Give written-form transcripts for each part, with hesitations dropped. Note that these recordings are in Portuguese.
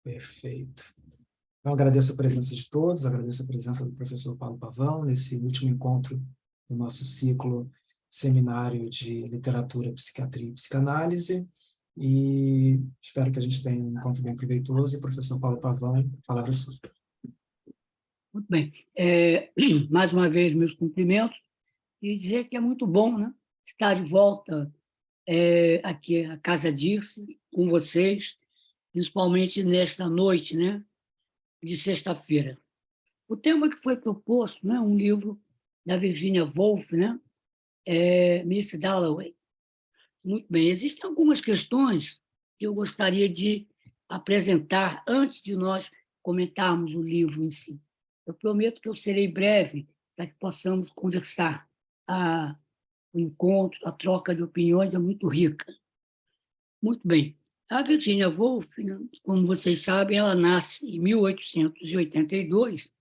Perfeito. Então, agradeço a presença de todos, agradeço a presença do professor Paulo Pavão nesse último encontro do nosso ciclo seminário de literatura, psiquiatria e psicanálise, e espero que a gente tenha um encontro bem proveitoso. E professor Paulo Pavão, a palavra é sua. Muito bem. Mais uma vez, meus cumprimentos, e dizer que é muito bom, né, estar de volta aqui à Casa Dirce, com vocês, principalmente nesta noite, né, de sexta-feira. O tema que foi proposto, né, um livro da Virginia Woolf, né, Miss Dalloway. Muito bem. Existem algumas questões que eu gostaria de apresentar antes de nós comentarmos o livro em si. Eu prometo que eu serei breve para que possamos conversar. O encontro, a troca de opiniões é muito rica. Muito bem. A Virginia Woolf, né, como vocês sabem, ela nasce em 1882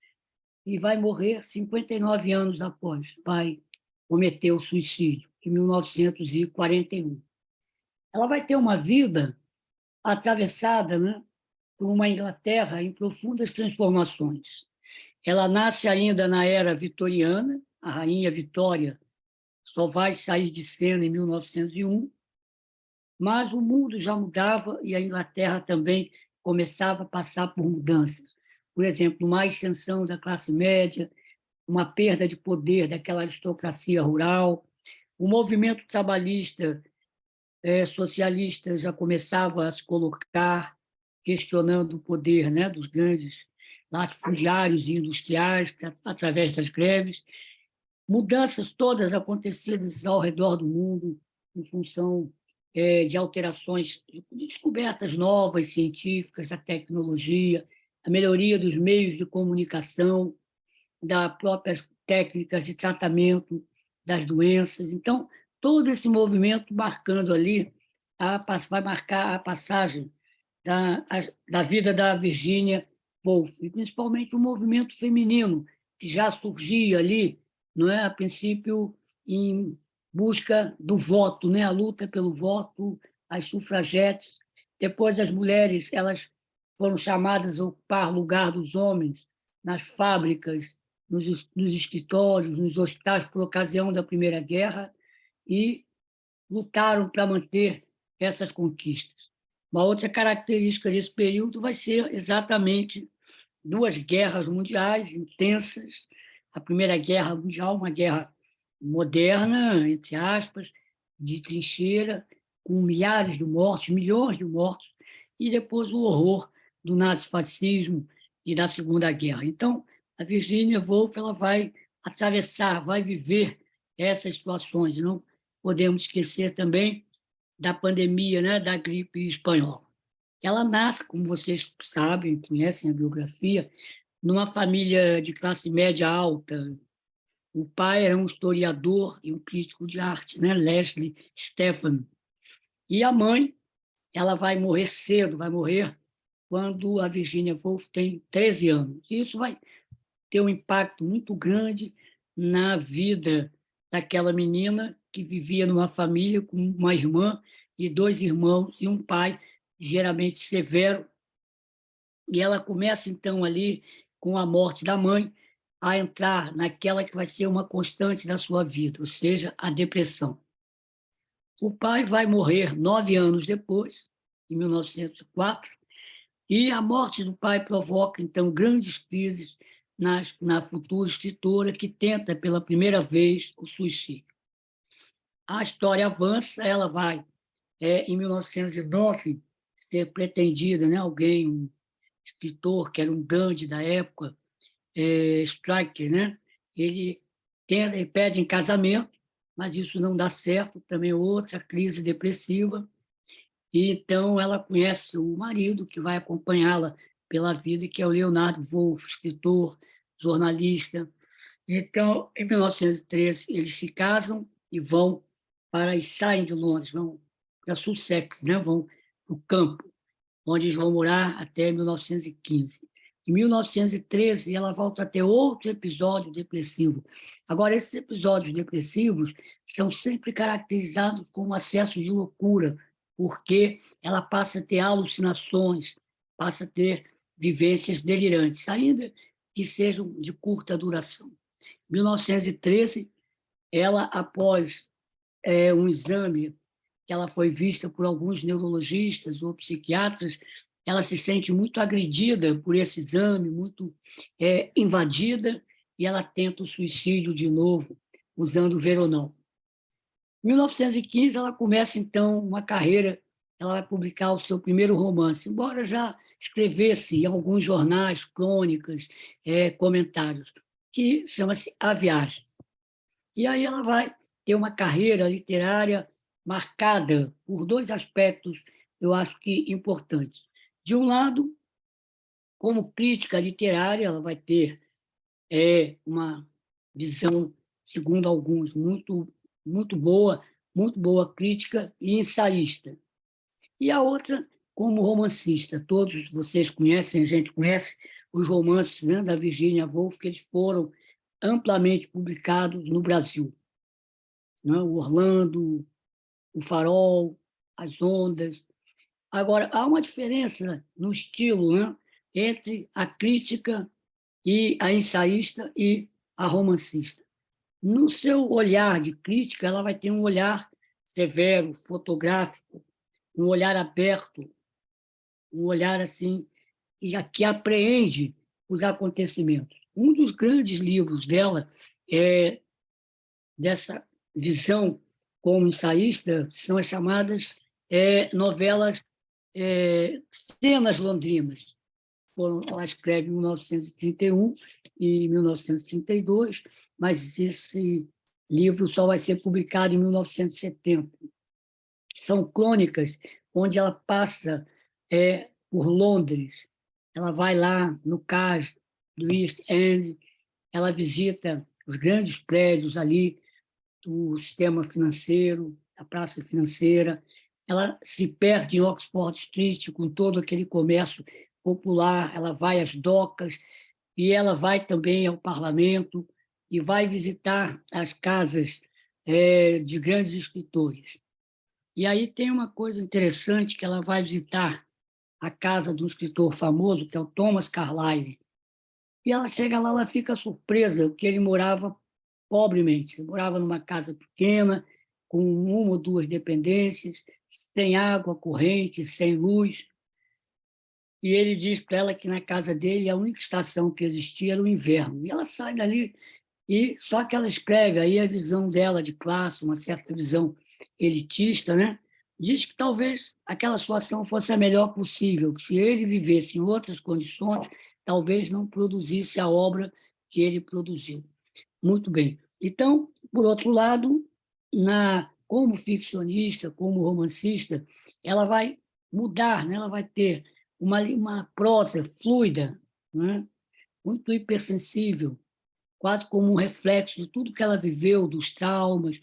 e vai morrer 59 anos após. Vai cometer o suicídio, em 1941. Ela vai ter uma vida atravessada, né, por uma Inglaterra em profundas transformações. Ela nasce ainda na era vitoriana, a rainha Vitória só vai sair de cena em 1901, mas o mundo já mudava e a Inglaterra também começava a passar por mudanças. Por exemplo, uma ascensão da classe média, uma perda de poder daquela aristocracia rural, o movimento trabalhista socialista já começava a se colocar, questionando o poder, né, dos grandes latifundiários e industriais através das greves. Mudanças todas acontecidas ao redor do mundo em função de alterações, de descobertas novas científicas da tecnologia, a melhoria dos meios de comunicação, das próprias técnicas de tratamento das doenças. Então, todo esse movimento marcando ali, vai marcar a passagem da vida da Virginia Woolf, e principalmente o movimento feminino, que já surgia ali, não é, a princípio, em busca do voto, né, a luta pelo voto, as sufragetes. Depois, as mulheres elas foram chamadas a ocupar lugar dos homens nas fábricas, nos escritórios, nos hospitais, por ocasião da Primeira Guerra, e lutaram para manter essas conquistas. Uma outra característica desse período vai ser exatamente duas guerras mundiais intensas. A Primeira Guerra Mundial, uma guerra moderna, entre aspas, de trincheira, com milhares de mortos, milhões de mortos, e depois o horror do nazifascismo e da Segunda Guerra. Então, a Virginia Woolf ela vai atravessar, vai viver essas situações. Não podemos esquecer também da pandemia, né, da gripe espanhola. Ela nasce, como vocês sabem, conhecem a biografia, numa família de classe média alta. O pai era um historiador e um crítico de arte, né, Leslie Stephen. E a mãe, ela vai morrer cedo, vai morrer quando a Virginia Woolf tem 13 anos. Isso vai ter um impacto muito grande na vida daquela menina que vivia numa família com uma irmã e dois irmãos e um pai geralmente severo. E ela começa, então, ali, com a morte da mãe, a entrar naquela que vai ser uma constante da sua vida, ou seja, a depressão. O pai vai morrer 9 anos depois, em 1904, e a morte do pai provoca, então, grandes crises na futura escritora, que tenta, pela primeira vez, o suicídio. A história avança, ela vai, em 1909, ser pretendida, né, alguém, um escritor que era um grande da época, Stryker, né, ele pede em casamento, mas isso não dá certo, também outra crise depressiva. E então ela conhece o marido, que vai acompanhá-la pela vida, que é o Leonardo Woolf, escritor, jornalista. Então, em 1913, eles se casam e saem de Londres, vão para Sussex, né? Vão para o campo, onde eles vão morar até 1915. Em 1913, ela volta a ter outro episódio depressivo. Agora, esses episódios depressivos são sempre caracterizados como acessos de loucura, porque ela passa a ter alucinações, passa a ter vivências delirantes, ainda que sejam de curta duração. Em 1913, ela, após um exame que ela foi vista por alguns neurologistas ou psiquiatras, ela se sente muito agredida por esse exame, muito invadida, e ela tenta o suicídio de novo, usando o Veronal. Em 1915, ela começa, então, uma carreira, ela vai publicar o seu primeiro romance, embora já escrevesse em alguns jornais, crônicas, comentários, que chama-se A Viagem. E aí ela vai ter uma carreira literária marcada por dois aspectos, eu acho que importantes. De um lado, como crítica literária, ela vai ter uma visão, segundo alguns, muito boa crítica e ensaísta. E a outra, como romancista. Todos vocês conhecem, a gente conhece os romances, né, da Virginia Woolf, que eles foram amplamente publicados no Brasil. Né? O Orlando, o Farol, As Ondas. Agora, há uma diferença no estilo, né, entre a crítica e a ensaísta e a romancista. No seu olhar de crítica, ela vai ter um olhar severo, fotográfico, um olhar aberto, um olhar assim que apreende os acontecimentos. Um dos grandes livros dela é dessa visão como ensaísta são as chamadas novelas cenas londrinas. Ela escreve em 1931 e 1932, mas esse livro só vai ser publicado em 1970. São crônicas onde ela passa por Londres. Ela vai lá no cais do East End, ela visita os grandes prédios ali do sistema financeiro, a praça financeira. Ela se perde em Oxford Street com todo aquele comércio popular, ela vai às docas e ela vai também ao parlamento e vai visitar as casas de grandes escritores. E aí tem uma coisa interessante, que ela vai visitar a casa de um escritor famoso, que é o Thomas Carlyle. E ela chega lá, ela fica surpresa, porque ele morava pobremente. Ele morava numa casa pequena, com uma ou duas dependências, sem água corrente, sem luz. E ele diz para ela que na casa dele a única estação que existia era o inverno. E ela sai dali, e só que ela escreve aí a visão dela de classe, uma certa visão elitista, né? Diz que talvez aquela situação fosse a melhor possível, que se ele vivesse em outras condições, talvez não produzisse a obra que ele produziu. Muito bem. Então, por outro lado, como ficcionista, como romancista, ela vai mudar, né? Ela vai ter uma prosa fluida, né? Muito hipersensível, quase como um reflexo de tudo que ela viveu, dos traumas,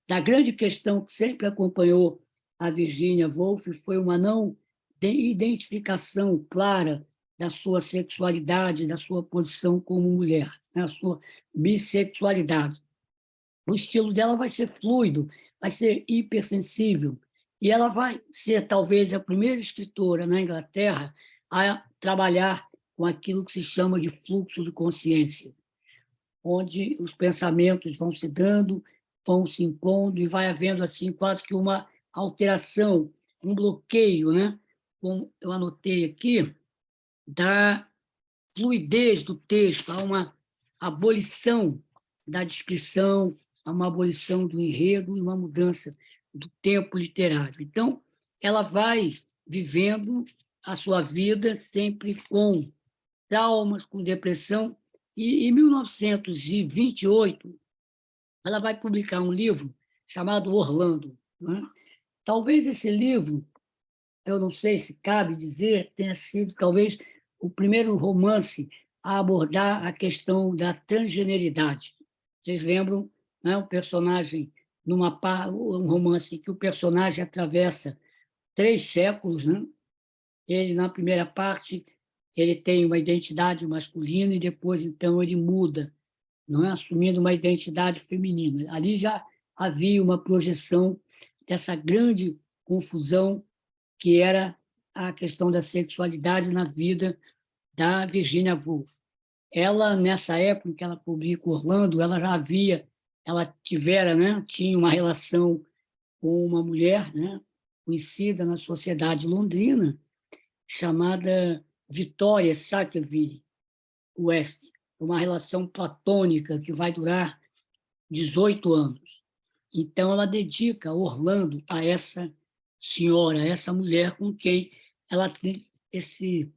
da grande questão que sempre acompanhou a Virginia Woolf, foi uma não identificação clara da sua sexualidade, da sua posição como mulher, né? A sua bissexualidade. O estilo dela vai ser fluido, vai ser hipersensível, e ela vai ser talvez a primeira escritora na Inglaterra a trabalhar com aquilo que se chama de fluxo de consciência, onde os pensamentos vão se dando, vão se impondo e vai havendo assim quase que uma alteração, um bloqueio, né? Como eu anotei aqui, da fluidez do texto, há uma abolição da descrição, há uma abolição do enredo e uma mudança do tempo literário. Então, ela vai vivendo a sua vida sempre com traumas, com depressão, e em 1928 ela vai publicar um livro chamado Orlando, né? Talvez esse livro, eu não sei se cabe dizer, tenha sido talvez o primeiro romance a abordar a questão da transgeneridade. Vocês lembram, né, um personagem, um romance que o personagem atravessa 3 séculos, né? Ele, na primeira parte, ele tem uma identidade masculina e depois, então, ele muda, não é? Assumindo uma identidade feminina. Ali já havia uma projeção dessa grande confusão que era a questão da sexualidade na vida da Virginia Woolf. Ela, nessa época em que ela publica Orlando, ela já havia, ela tivera, né, tinha uma relação com uma mulher, né, conhecida na sociedade londrina, chamada Victoria Sackville West, uma relação platônica que vai durar 18 anos. Então, ela dedica Orlando a essa senhora, a essa mulher com quem ela tem esse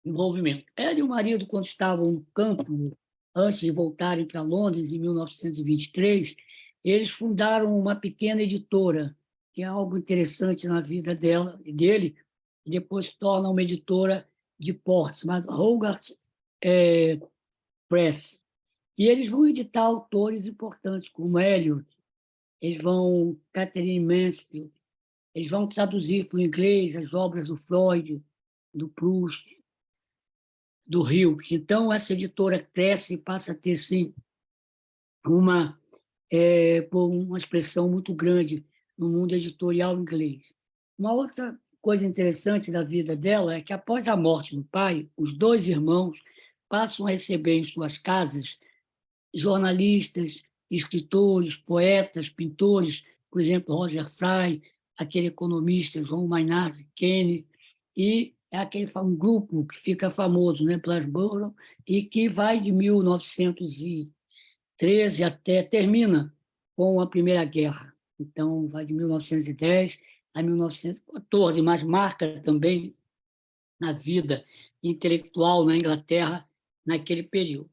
envolvimento. Ela e o marido, quando estavam no campo, antes de voltarem para Londres, em 1923, eles fundaram uma pequena editora, que é algo interessante na vida dela e dele, e depois se torna uma editora de porte, chamada Hogarth Press. E eles vão editar autores importantes, como Eliot, eles vão, Catherine Mansfield, eles vão traduzir para o inglês as obras do Freud, do Proust, do Rio. Então, essa editora cresce e passa a ter, sim, uma expressão muito grande no mundo editorial inglês. Uma outra coisa interessante da vida dela é que, após a morte do pai, os dois irmãos passam a receber em suas casas jornalistas, escritores, poetas, pintores, por exemplo, Roger Fry, aquele economista João Maynard Keynes, e é um grupo que fica famoso, né, Blasborough, e que vai de 1913 até termina com a Primeira Guerra. Então, vai de 1910 a 1914, mas marca também na vida intelectual na Inglaterra naquele período.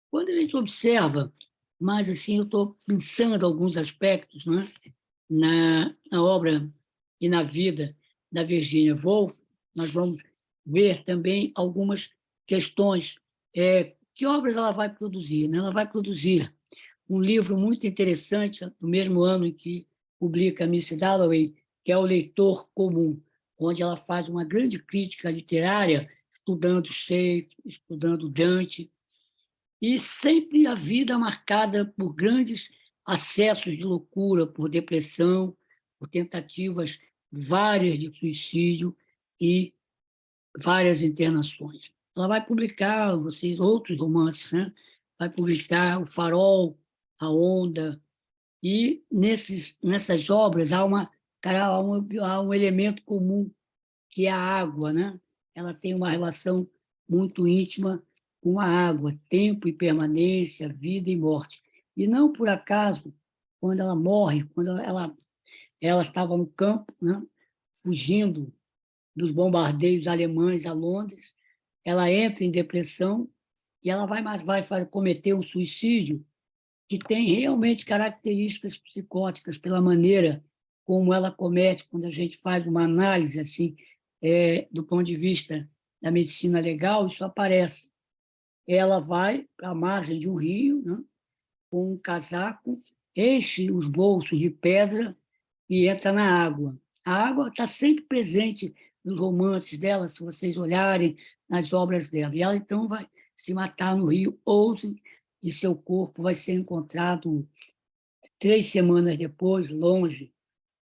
Quando a gente observa, mas assim eu estou pensando alguns aspectos, né, na obra e na vida da Virginia Woolf, nós vamos ver também algumas questões. Que obras ela vai produzir? Né? Ela vai produzir um livro muito interessante, no mesmo ano em que publica Miss Dalloway, que é O Leitor Comum, onde ela faz uma grande crítica literária, estudando Shakespeare, estudando Dante, e sempre a vida marcada por grandes acessos de loucura, por depressão, por tentativas várias de suicídio e várias internações. Ela vai publicar outros romances, né? Vai publicar O Farol, A Onda, e nessas obras há um elemento comum, que é a água, né? Ela tem uma relação muito íntima com a água, tempo e permanência, vida e morte. E não por acaso, quando ela morre, quando ela estava no campo, né, fugindo dos bombardeios alemães a Londres, ela entra em depressão e ela vai cometer um suicídio que tem realmente características psicóticas pela maneira como ela comete, quando a gente faz uma análise assim, do ponto de vista da medicina legal, isso aparece. Ela vai para a margem de um rio, né, com um casaco, enche os bolsos de pedra e entra na água. A água está sempre presente nos romances dela, se vocês olharem nas obras dela. E ela, então, vai se matar no rio Ouse e seu corpo vai ser encontrado 3 semanas depois, longe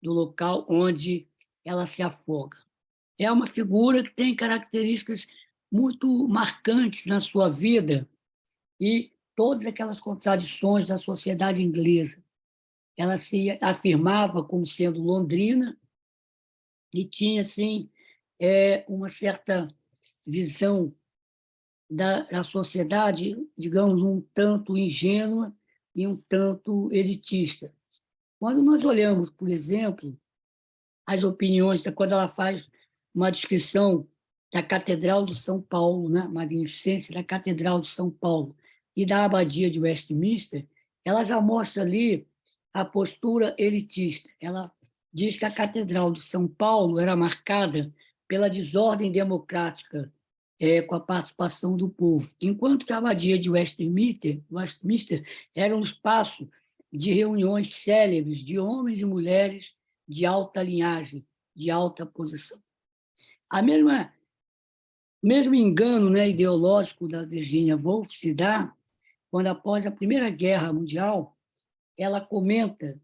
do local onde ela se afoga. É uma figura que tem características muito marcantes na sua vida e todas aquelas contradições da sociedade inglesa. Ela se afirmava como sendo londrina e tinha, assim, uma certa visão da sociedade, digamos, um tanto ingênua e um tanto elitista. Quando nós olhamos, por exemplo, as opiniões, quando ela faz uma descrição da Catedral de São Paulo, né? Magnificência da Catedral de São Paulo e da Abadia de Westminster, ela já mostra ali a postura elitista. Ela diz que a Catedral de São Paulo era marcada pela desordem democrática, com a participação do povo, enquanto que a Abadia de Westminster era um espaço de reuniões célebres de homens e mulheres de alta linhagem, de alta posição. Mesmo engano, né, ideológico da Virginia Woolf se dá quando, após a Primeira Guerra Mundial, ela comenta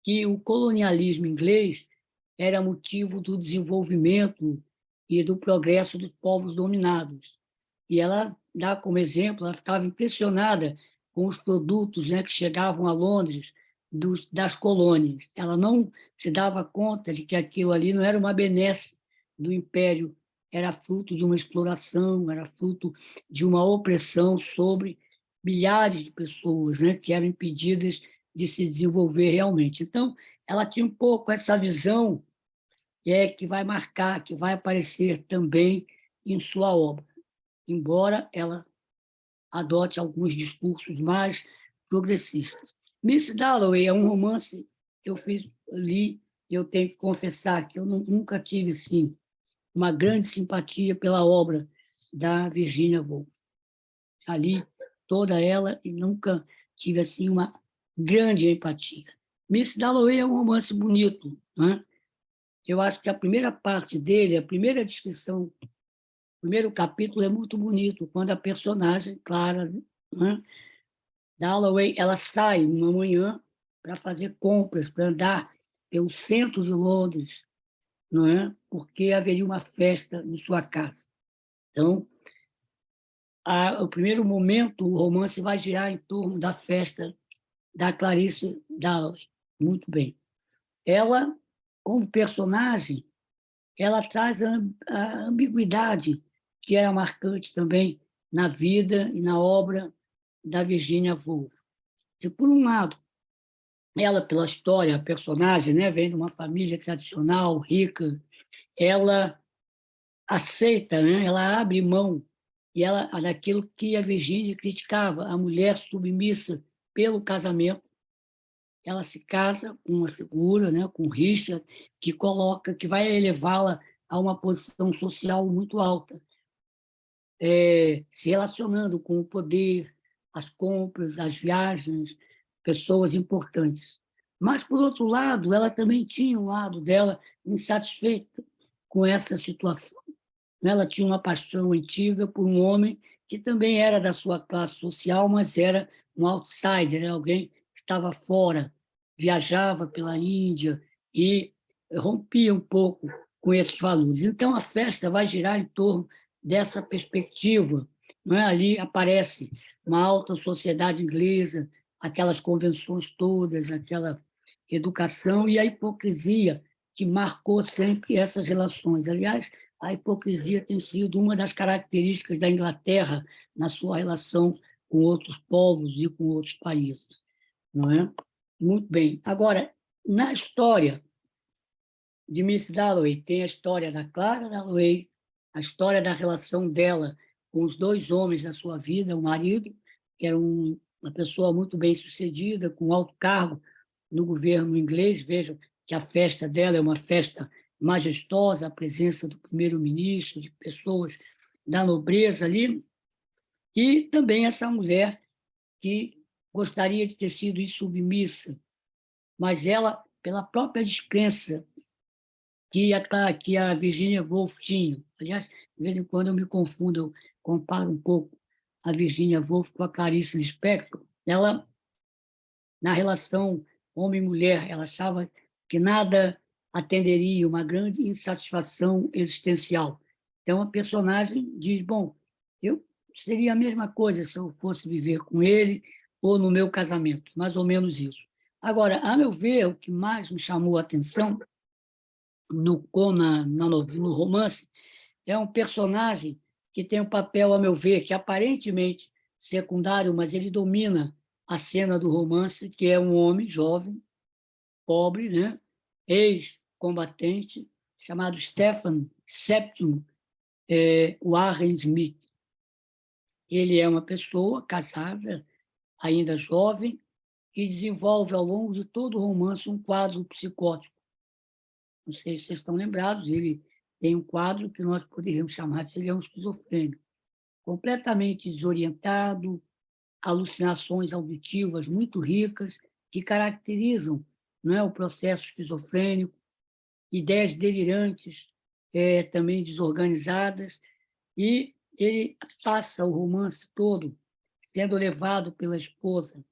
que o colonialismo inglês era motivo do desenvolvimento e do progresso dos povos dominados. E ela dá como exemplo, ela ficava impressionada com os produtos, né, que chegavam a Londres das colônias. Ela não se dava conta de que aquilo ali não era uma benesse do Império, era fruto de uma exploração, era fruto de uma opressão sobre milhares de pessoas, né, que eram impedidas de se desenvolver realmente. Então, ela tinha um pouco essa visão que vai marcar, que vai aparecer também em sua obra, embora ela adote alguns discursos mais progressistas. Miss Dalloway é um romance que li, e eu tenho que confessar que eu nunca tive, sim, uma grande simpatia pela obra da Virginia Woolf. Já li toda ela e nunca tive assim uma grande empatia. Miss Dalloway é um romance bonito, né? Eu acho que a primeira parte dele, a primeira descrição, o primeiro capítulo é muito bonito, quando a personagem, Clara, né, Dalloway, ela sai numa manhã para fazer compras, para andar pelo centro de Londres, não é? Porque haveria uma festa em sua casa. Então, o primeiro momento, o romance vai girar em torno da festa da Clarice Dalloway. Muito bem. Ela, como personagem, ela traz a ambiguidade que era marcante também na vida e na obra da Virginia Woolf. Se, por um lado, ela, pela história, a personagem, né, vem de uma família tradicional, rica, ela aceita, né, ela abre mão e ela daquilo que a Virginia criticava, a mulher submissa pelo casamento. Ela se casa com uma figura, né, com Richard, que vai elevá-la a uma posição social muito alta, se relacionando com o poder, as compras, as viagens, pessoas importantes. Mas, por outro lado, ela também tinha um lado dela insatisfeita com essa situação. Ela tinha uma paixão antiga por um homem que também era da sua classe social, mas era um outsider, era alguém que estava fora, viajava pela Índia e rompia um pouco com esses valores. Então, a festa vai girar em torno dessa perspectiva. Não é? Ali aparece uma alta sociedade inglesa, aquelas convenções todas, aquela educação e a hipocrisia que marcou sempre essas relações. Aliás, a hipocrisia tem sido uma das características da Inglaterra na sua relação com outros povos e com outros países, não é? Muito bem. Agora, na história de Miss Dalloway, tem a história da Clara Dalloway, a história da relação dela com os dois homens da sua vida, o marido, que era uma pessoa muito bem-sucedida, com alto cargo no governo inglês. Vejam que a festa dela é uma festa majestosa, a presença do primeiro-ministro, de pessoas da nobreza ali, e também essa mulher que gostaria de ter sido insubmissa, mas ela, pela própria descrença que a Virginia Woolf tinha. Aliás, de vez em quando eu me confundo, eu comparo um pouco a Virginia Woolf com a Clarice Lispector. Ela, na relação homem-mulher, ela achava que nada atenderia uma grande insatisfação existencial. Então, a personagem diz, bom, eu seria a mesma coisa se eu fosse viver com ele ou no meu casamento, mais ou menos isso. Agora, a meu ver, o que mais me chamou a atenção no romance é um personagem que tem um papel, a meu ver, que aparentemente secundário, mas ele domina a cena do romance, que é um homem jovem, pobre, né? Ex-combatente, chamado Stephen Septimo Warren Smith. Ele é uma pessoa casada, ainda jovem, que desenvolve ao longo de todo o romance um quadro psicótico. Não sei se vocês estão lembrados, ele tem um quadro que nós poderíamos chamar de ele é um esquizofrênico, completamente desorientado, alucinações auditivas muito ricas, que caracterizam, não é, o processo esquizofrênico, ideias delirantes, também desorganizadas, e ele passa o romance todo sendo levado pela esposa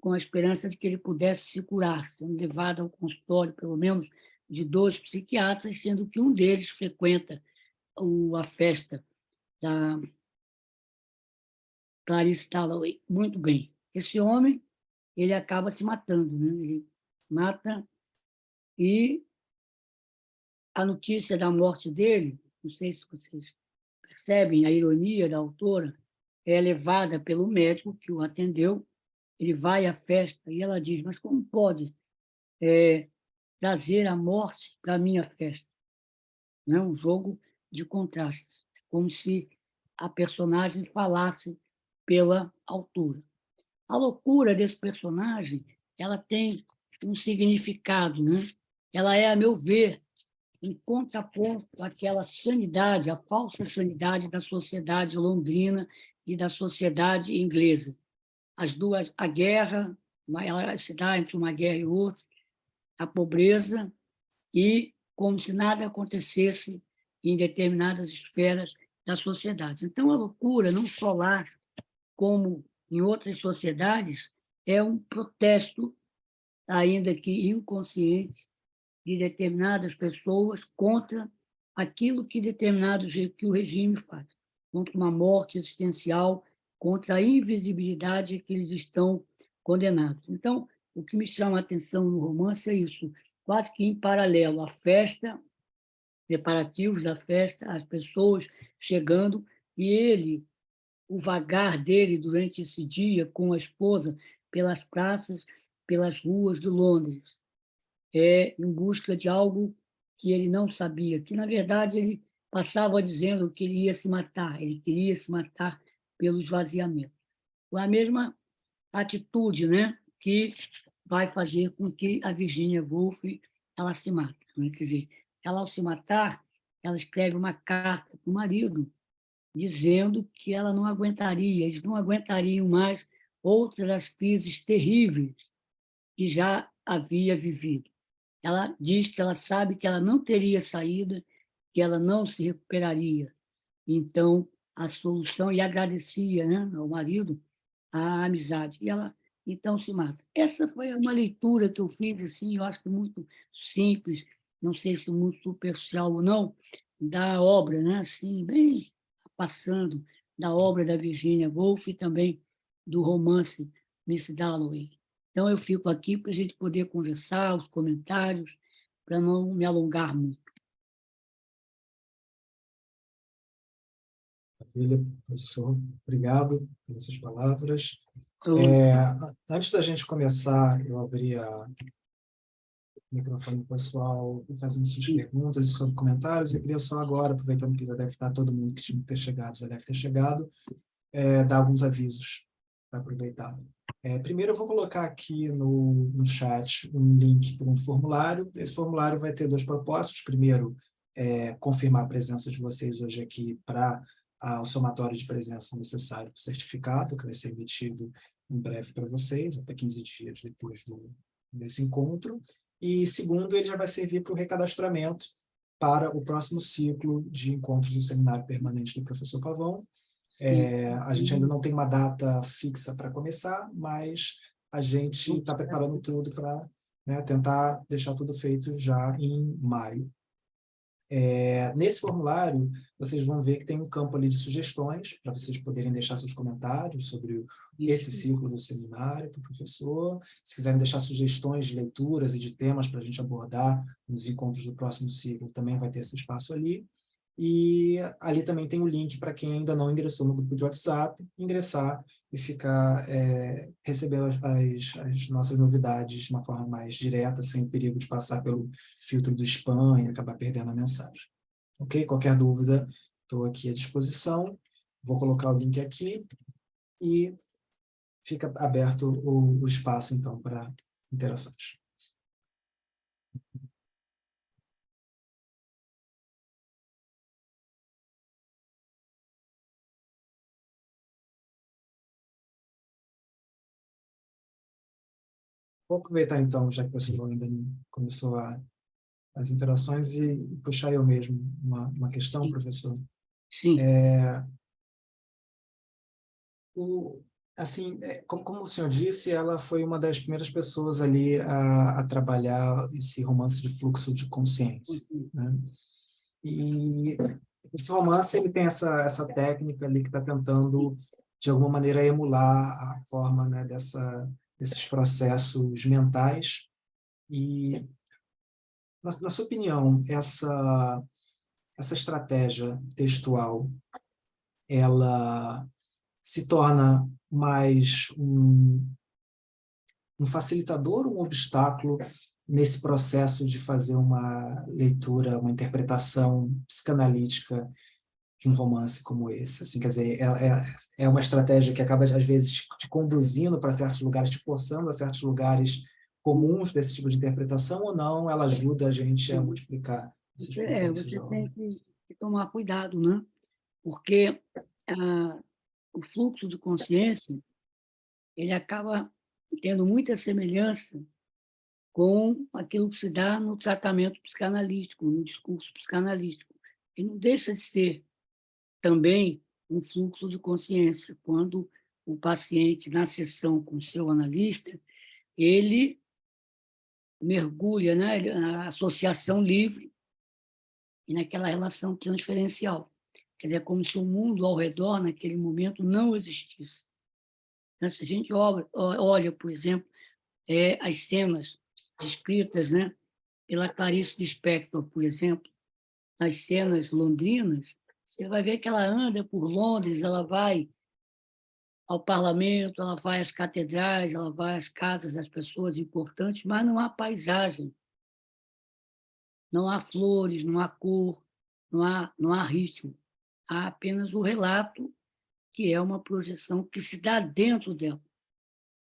com a esperança de que ele pudesse se curar, sendo levado ao consultório pelo menos de 2 psiquiatras, sendo que um deles frequenta a festa da Clarice Dalloway muito bem. Esse homem, ele acaba se matando, né? Ele mata, e a notícia da morte dele, não sei se vocês percebem a ironia da autora, é levada pelo médico que o atendeu. Ele vai à festa e ela diz: mas como pode trazer a morte para a minha festa? Não é um jogo de contrastes, como se a personagem falasse pela autora. A loucura desse personagem, ela tem um significado, né? Ela é, a meu ver, em contraponto àquela sanidade, a falsa sanidade da sociedade londrina e da sociedade inglesa. As duas, a guerra, ela se dá entre uma guerra e outra, a pobreza, e como se nada acontecesse em determinadas esferas da sociedade. Então, a loucura, não só lá, como em outras sociedades, é um protesto, ainda que inconsciente, de determinadas pessoas contra aquilo que que o regime faz, contra uma morte existencial, contra a invisibilidade que eles estão condenados. Então, o que me chama a atenção no romance é isso, quase que em paralelo à festa, preparativos da festa, as pessoas chegando, e ele, o vagar dele durante esse dia com a esposa pelas praças, pelas ruas de Londres, em busca de algo que ele não sabia, que, na verdade, ele passava dizendo que ele ia se matar, ele queria se matar pelo esvaziamento. A mesma atitude, né, que vai fazer com que a Virginia Woolf ela se mate. Né? Quer dizer, ela, ao se matar, ela escreve uma carta para o marido dizendo que ela não aguentaria, eles não aguentariam mais outras crises terríveis que já havia vivido. Ela diz que ela sabe que ela não teria saída, que ela não se recuperaria. Então, a solução, e agradecia, né, ao marido a amizade. E ela, então, se mata. Essa foi uma leitura que eu fiz, assim, eu acho que muito simples, não sei se muito superficial ou não, da obra, né, assim, bem passando da obra da Virginia Woolf e também do romance Miss Dalloway. Então, eu fico aqui para a gente poder conversar, os comentários, para não me alongar muito. Maravilha, professor. Obrigado pelas suas palavras. Eu, Antes da gente começar, eu abri o microfone pessoal fazendo suas perguntas e sobre comentários. Eu queria só agora, aproveitando que já deve estar todo mundo que tinha que ter chegado, já deve ter chegado, dar alguns avisos para aproveitar. Primeiro, eu vou colocar aqui no chat um link para um formulário. Esse formulário vai ter 2 propósitos. Primeiro, confirmar a presença de vocês hoje aqui para o somatório de presença necessário para o certificado, que vai ser emitido em breve para vocês, até 15 dias depois desse encontro. E segundo, ele já vai servir para o recadastramento para o próximo ciclo de encontros do Seminário Permanente do Professor Pavão. A gente ainda não tem uma data fixa para começar, mas a gente está preparando tudo para, né, tentar deixar tudo feito já em maio. Nesse formulário, vocês vão ver que tem um campo ali de sugestões, para vocês poderem deixar seus comentários sobre esse ciclo do seminário para o professor. Se quiserem deixar sugestões de leituras e de temas para a gente abordar nos encontros do próximo ciclo, também vai ter esse espaço ali. E ali também tem o link para quem ainda não ingressou no grupo de WhatsApp, ingressar e ficar recebendo as nossas novidades de uma forma mais direta, sem perigo de passar pelo filtro do spam e acabar perdendo a mensagem. Ok? Qualquer dúvida, estou aqui à disposição. Vou colocar o link aqui e fica aberto o espaço, então, para interações. Vou aproveitar, então, já que o pessoal ainda não começou as interações e puxar eu mesmo uma questão, professor. sim. assim, como o senhor disse, ela foi uma das primeiras pessoas ali a trabalhar esse romance de fluxo de consciência, né? E esse romance ele tem essa técnica ali que está tentando, de alguma maneira, emular a forma, né, desses processos mentais. E, na sua opinião, essa estratégia textual, ela se torna mais um facilitador ou um obstáculo nesse processo de fazer uma leitura, uma interpretação psicanalítica de um romance como esse? Assim, quer dizer, é uma estratégia que acaba, às vezes, te conduzindo para certos lugares, te forçando a certos lugares comuns desse tipo de interpretação, ou não, ela ajuda a gente a multiplicar esses pretextos Você da tem obra? que tomar cuidado, né? Porque o fluxo de consciência ele acaba tendo muita semelhança com aquilo que se dá no tratamento psicanalítico, no discurso psicanalítico, e não deixa de ser também um fluxo de consciência. Quando o paciente, na sessão com o seu analista, ele mergulha, né, na associação livre e naquela relação transferencial. Quer dizer, é como se o mundo ao redor, naquele momento, não existisse. Então, se a gente olha, por exemplo, as cenas descritas, né, pela Clarice Lispector, por exemplo, nas cenas londrinas, você vai ver que ela anda por Londres, ela vai ao parlamento, ela vai às catedrais, ela vai às casas das pessoas importantes, mas não há paisagem, não há flores, não há cor, não há ritmo. Há apenas o relato, que é uma projeção que se dá dentro dela.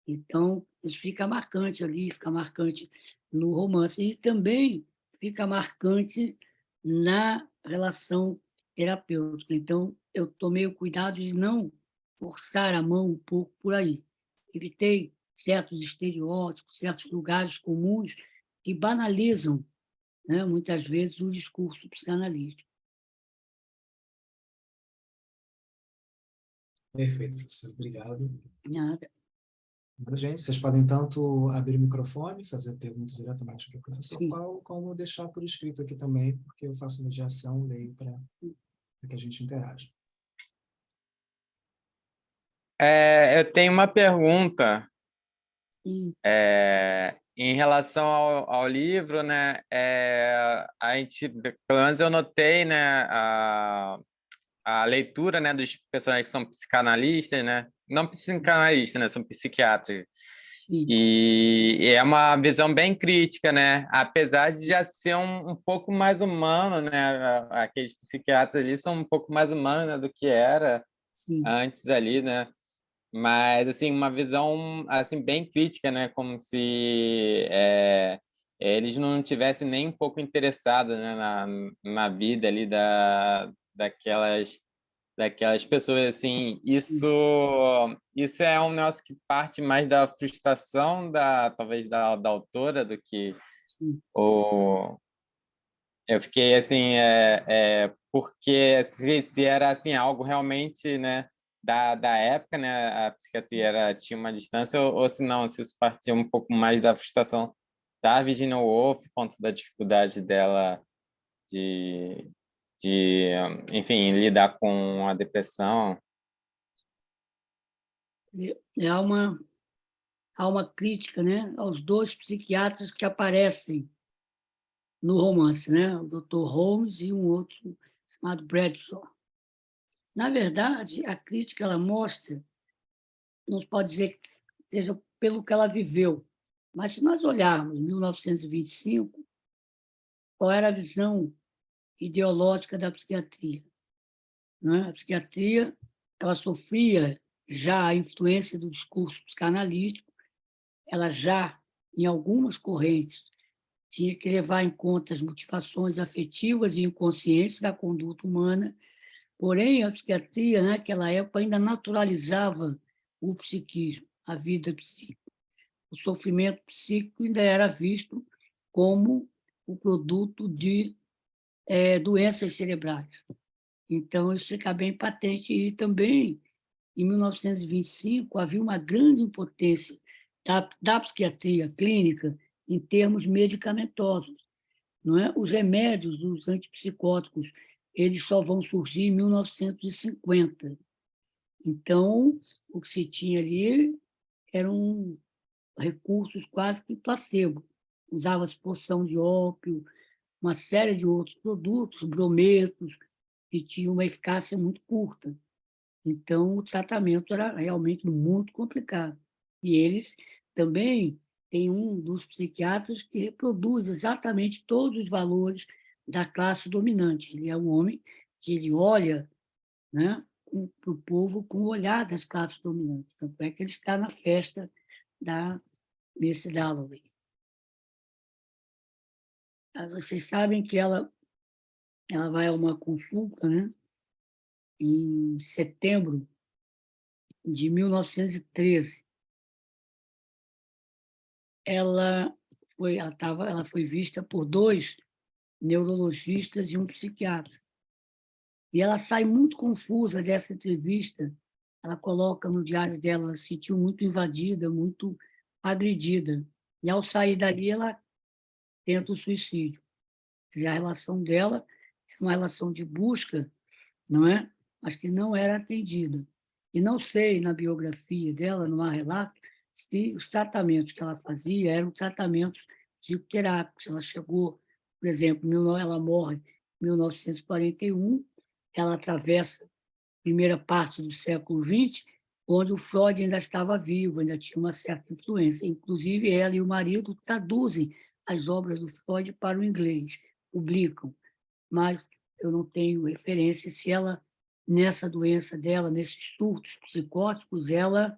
Então, isso fica marcante ali, fica marcante no romance. E também fica marcante na relação terapêutica. Então, eu tomei o cuidado de não forçar a mão um pouco por aí. Evitei certos estereótipos, certos lugares comuns que banalizam, né, muitas vezes, o discurso psicanalítico. Perfeito, professor. Obrigado. Nada. Gente, vocês podem tanto abrir o microfone, fazer pergunta diretamente para o professor Sim. Paulo, como deixar por escrito aqui também, porque eu faço mediação, leio para que a gente interaja. Eu tenho uma pergunta Sim. Em relação ao livro, né? A gente, pelo menos eu notei, né, a leitura, né, dos personagens que são psicanalistas, né? Não psicanalistas, né? São psiquiatras. Sim. E é uma visão bem crítica, né? Apesar de já ser um pouco mais humano, né? Aqueles psiquiatras ali são um pouco mais humanos, né, do que era Sim. antes ali, né? Mas assim uma visão assim bem crítica, né? Como se eles não tivessem nem um pouco interessados, né, na vida ali daquelas pessoas. Assim, isso é um negócio que parte mais da frustração talvez da autora do que Sim. o eu fiquei assim, porque se era assim algo realmente, né, da época, né, a psiquiatria tinha uma distância, ou se não, se isso partia um pouco mais da frustração da Virginia Woolf, quanto da dificuldade dela de, de, enfim, lidar com a depressão. Há uma crítica, né, aos dois psiquiatras que aparecem no romance, né, o Dr. Holmes e um outro chamado Bradshaw. Na verdade, a crítica ela mostra, não se pode dizer que seja pelo que ela viveu, mas se nós olharmos 1925, qual era a visão ideológica da psiquiatria, né? A psiquiatria ela sofria já a influência do discurso psicanalítico, ela já, em algumas correntes, tinha que levar em conta as motivações afetivas e inconscientes da conduta humana, porém, a psiquiatria, naquela época, ainda naturalizava o psiquismo, a vida psíquica. O sofrimento psíquico ainda era visto como o produto de doenças cerebrais. Então, isso fica bem patente. E também em 1925, havia uma grande impotência da psiquiatria clínica em termos medicamentosos. Não é? Os remédios, os antipsicóticos, eles só vão surgir em 1950. Então, o que se tinha ali eram recursos quase que placebo. Usava-se porção de ópio, uma série de outros produtos, brometos, que tinham uma eficácia muito curta. Então, o tratamento era realmente muito complicado. E eles também têm um dos psiquiatras que reproduz exatamente todos os valores da classe dominante. Ele é um homem que ele olha, né, para o povo com o olhar das classes dominantes. Tanto é que ele está na festa da Miss Dalloway. Vocês sabem que ela vai a uma consulta, né, em setembro de 1913. Ela foi vista por 2 neurologistas e um psiquiatra. E ela sai muito confusa dessa entrevista. Ela coloca no diário dela, ela se sentiu muito invadida, muito agredida. E, ao sair dali, ela tenta o suicídio. Quer dizer, a relação dela é uma relação de busca, não é? Mas que não era atendida. E não sei, na biografia dela, não há relato, se os tratamentos que ela fazia eram tratamentos psicoterápicos. Ela chegou, por exemplo, ela morre em 1941, ela atravessa a primeira parte do século XX, onde o Freud ainda estava vivo, ainda tinha uma certa influência. Inclusive, ela e o marido traduzem as obras do Freud para o inglês, publicam, mas eu não tenho referência se ela, nessa doença dela, nesses surtos psicóticos, ela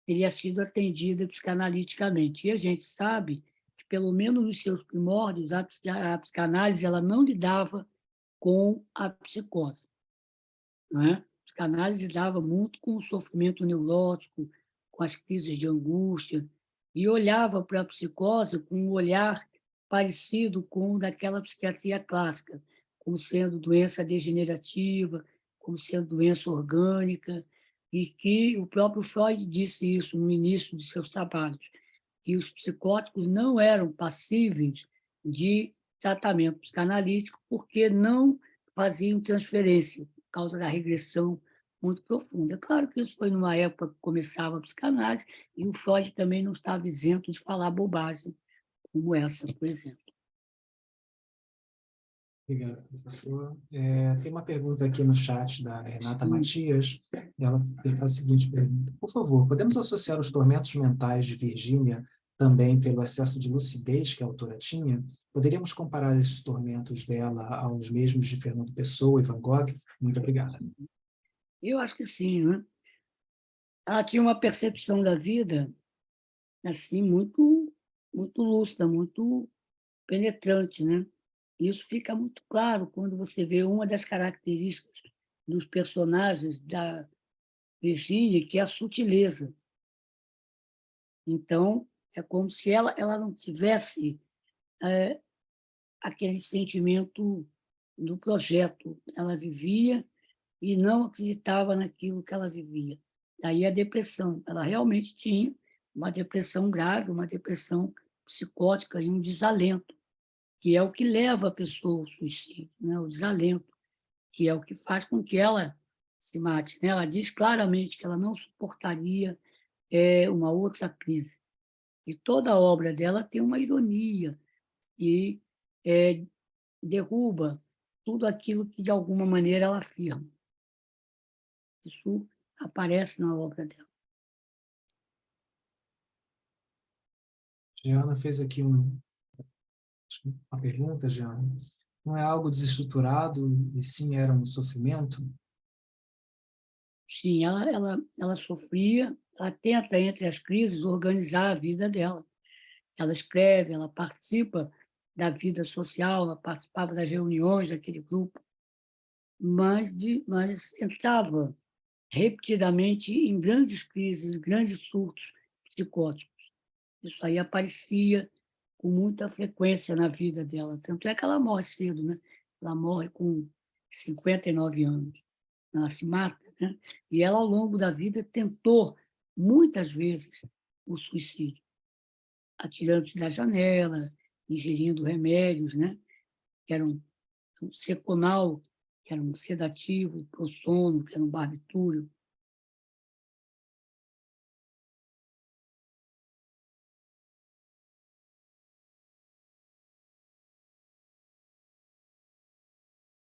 teria sido atendida psicanaliticamente. E a gente sabe que, pelo menos nos seus primórdios, a psicanálise ela não lidava com a psicose. Não é? A psicanálise lidava muito com o sofrimento neurótico, com as crises de angústia, e olhava para a psicose com um olhar parecido com o daquela psiquiatria clássica, como sendo doença degenerativa, como sendo doença orgânica, e que o próprio Freud disse isso no início de seus trabalhos, que os psicóticos não eram passíveis de tratamento psicanalítico porque não faziam transferência, por causa da regressão muito profunda. É claro que isso foi numa época que começava a psicanálise, e o Freud também não estava isento de falar bobagem como essa, por exemplo. Obrigado, professor. Tem uma pergunta aqui no chat da Renata Matias, e ela faz a seguinte pergunta. Por favor, podemos associar os tormentos mentais de Virgínia também pelo excesso de lucidez que a autora tinha? Poderíamos comparar esses tormentos dela aos mesmos de Fernando Pessoa e Van Gogh? Muito obrigada. Eu acho que sim, né? Ela tinha uma percepção da vida assim muito lúcida, muito penetrante, né? Isso fica muito claro quando você vê uma das características dos personagens da Virginia, que é a sutileza. Então, é como se ela não tivesse aquele sentimento do projeto. Ela vivia e não acreditava naquilo que ela vivia. Daí a depressão. Ela realmente tinha uma depressão grave, uma depressão psicótica e um desalento, que é o que leva a pessoa ao suicídio, né? O desalento, que é o que faz com que ela se mate, né? Ela diz claramente que ela não suportaria uma outra crise. E toda a obra dela tem uma ironia e derruba tudo aquilo que, de alguma maneira, ela afirma. Isso aparece na obra dela. Giana fez aqui uma pergunta, Giana. Não é algo desestruturado, e sim era um sofrimento? Sim, ela sofria, ela tenta, entre as crises, organizar a vida dela. Ela escreve, ela participa da vida social, ela participava das reuniões daquele grupo, mas entrava repetidamente em grandes crises, grandes surtos psicóticos. Isso aí aparecia com muita frequência na vida dela. Tanto é que ela morre cedo, né? Ela morre com 59 anos. Ela se mata né? E ela, ao longo da vida, tentou, muitas vezes, o suicídio, atirando-se da janela, ingerindo remédios, né? Que eram um Seconal, que era um sedativo, para o sono, que era um barbitúrico.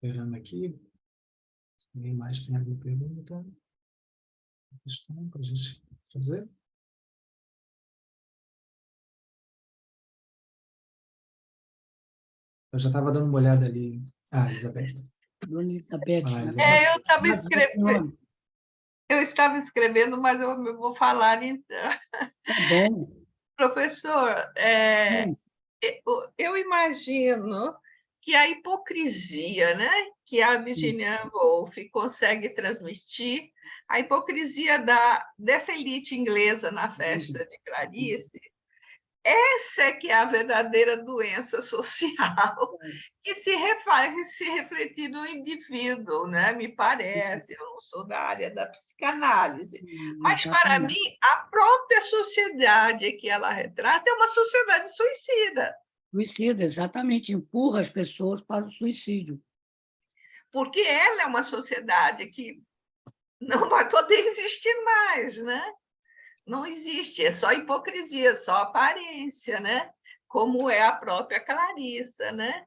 Esperando aqui. Se ninguém mais tem alguma pergunta, questão para a gente fazer? Eu já estava dando uma olhada ali. Ah, Elizabeth. Dona Elizabeth, Ah, né? Elizabeth. Eu estava Mas, escrevendo, senhora, eu estava escrevendo, mas eu vou falar então. tá bom. Professor, Sim, eu imagino que a hipocrisia, né, que a sim, Virginia Woolf consegue transmitir, a hipocrisia dessa elite inglesa na festa de sim. Clarice, essa é que é a verdadeira doença social que faz se refletir no indivíduo, né? Me parece. Eu não sou da área da psicanálise, mas para Exatamente. mim a própria sociedade que ela retrata é uma sociedade suicida, Suicida, exatamente, empurra as pessoas para o suicídio. porque ela é uma sociedade que não vai poder existir mais, né? Não existe, é só hipocrisia, só aparência, né? Como é a própria Clarissa, né?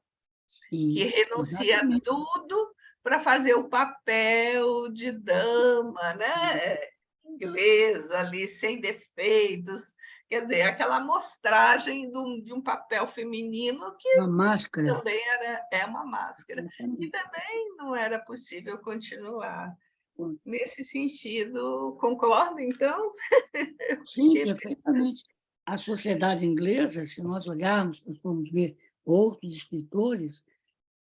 Que Sim, renuncia a exatamente. tudo para fazer o papel de dama, né? Inglesa ali, sem defeitos. Quer dizer, aquela amostragem de um papel feminino que Uma máscara. também é uma máscara. E Exatamente. também não era possível continuar. Nesse sentido, concordo, então? Eu Sim, fiquei perfeitamente. A sociedade inglesa, se nós olharmos, nós formos ver outros escritores,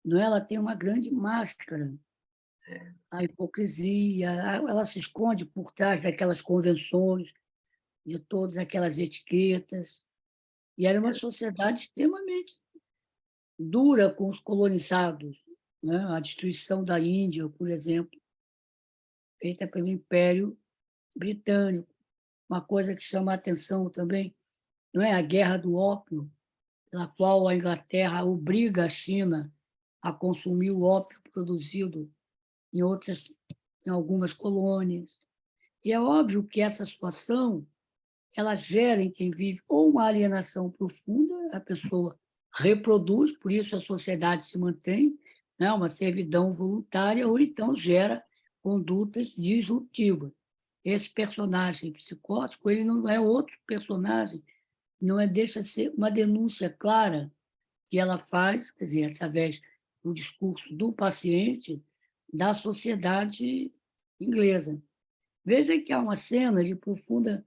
não é? Ela tem uma grande máscara. A hipocrisia, ela se esconde por trás daquelas convenções, de todas aquelas etiquetas. E era uma sociedade extremamente dura com os colonizados, né? A destruição da Índia, por exemplo, feita pelo Império Britânico. Uma coisa que chama a atenção também, não é a Guerra do Ópio, pela qual a Inglaterra obriga a China a consumir o ópio produzido em algumas colônias. E é óbvio que essa situação ela gera em quem vive ou uma alienação profunda, a pessoa reproduz, por isso a sociedade se mantém, né, uma servidão voluntária, ou então gera condutas disruptivas. Esse personagem psicótico, ele não é outro personagem, não é deixa de ser uma denúncia clara que ela faz, quer dizer, através do discurso do paciente, da sociedade inglesa. Veja que há uma cena de profunda,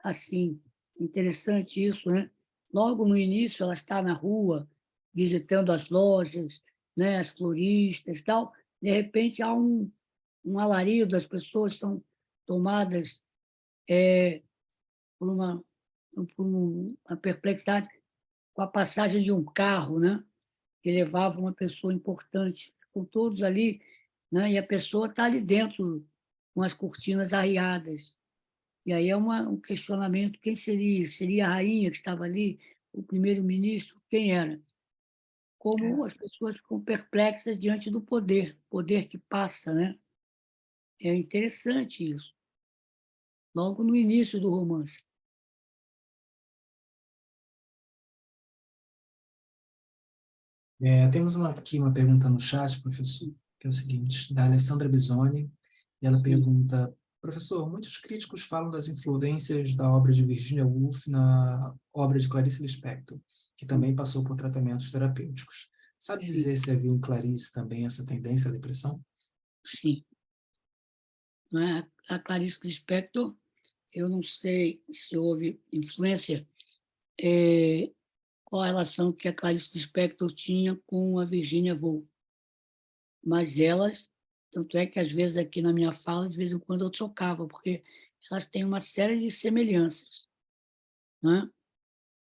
assim, interessante isso, né? Logo no início, ela está na rua, visitando as lojas, né, as floristas e tal. De repente, há um alarido, as pessoas são tomadas por uma perplexidade com a passagem de um carro, né, que levava uma pessoa importante. Ficam todos ali, né, e a pessoa está ali dentro, com as cortinas arriadas. E aí é um questionamento: quem seria? Seria a rainha que estava ali? O primeiro-ministro? Quem era? Como as pessoas ficam perplexas diante do poder que passa, né? É interessante isso, logo no início do romance. Temos aqui uma pergunta no chat, professor, que é o seguinte, da Alessandra Bisoni, e ela Sim, pergunta: professor, muitos críticos falam das influências da obra de Virginia Woolf na obra de Clarice Lispector, que também passou por tratamentos terapêuticos. Sabe sim, dizer se havia em Clarice também essa tendência à depressão? sim. Né? A Clarice Lispector, eu não sei se houve influência, qual a relação que a Clarice Lispector tinha com a Virginia Woolf, mas elas, tanto é que às vezes aqui na minha fala, de vez em quando eu trocava, porque elas têm uma série de semelhanças, né?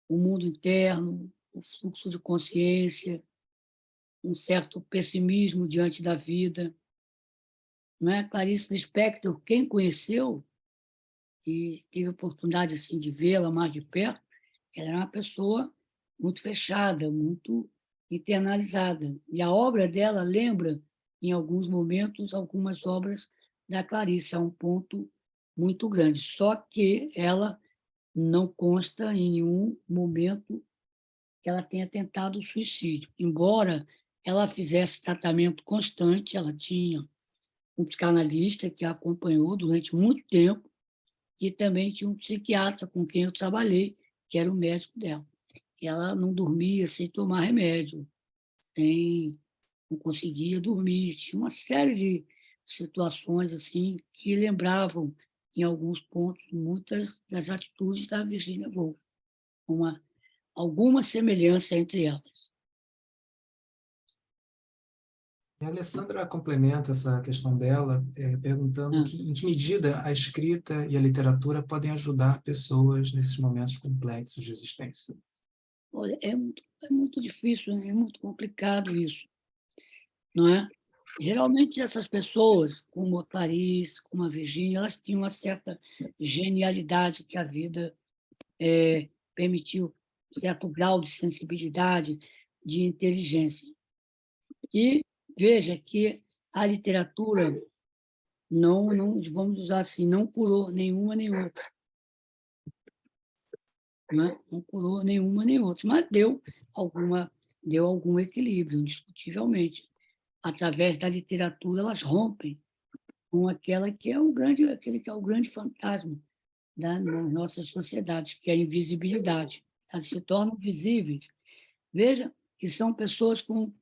O mundo interno, o fluxo de consciência, um certo pessimismo diante da vida, não é? Clarice Lispector, quem conheceu e teve a oportunidade assim, de vê-la mais de perto, ela era uma pessoa muito fechada, muito internalizada. E a obra dela lembra, em alguns momentos, algumas obras da Clarice, a um ponto muito grande. Só que ela não consta em nenhum momento que ela tenha tentado o suicídio. Embora ela fizesse tratamento constante, ela tinha um psicanalista que a acompanhou durante muito tempo e também tinha um psiquiatra com quem eu trabalhei, que era o médico dela. E ela não dormia sem tomar remédio, sem, não conseguia dormir. Tinha uma série de situações assim que lembravam, em alguns pontos, muitas das atitudes da Virginia Woolf. Alguma semelhança entre elas. A Alessandra complementa essa questão dela, perguntando em que medida a escrita e a literatura podem ajudar pessoas nesses momentos complexos de existência. Olha, é muito difícil, é muito complicado isso, não é? Geralmente, essas pessoas, como a Clarice, como a Virginia, elas tinham uma certa genialidade que a vida permitiu, certo grau de sensibilidade, de inteligência. E veja que a literatura não vamos usar assim, não curou nenhuma nem outra. Não curou nenhuma nem outra, mas deu algum equilíbrio, indiscutivelmente. Através da literatura, elas rompem com aquele que é o grande fantasma das nossas sociedades, que é a invisibilidade. Elas se tornam visíveis. Veja que são pessoas com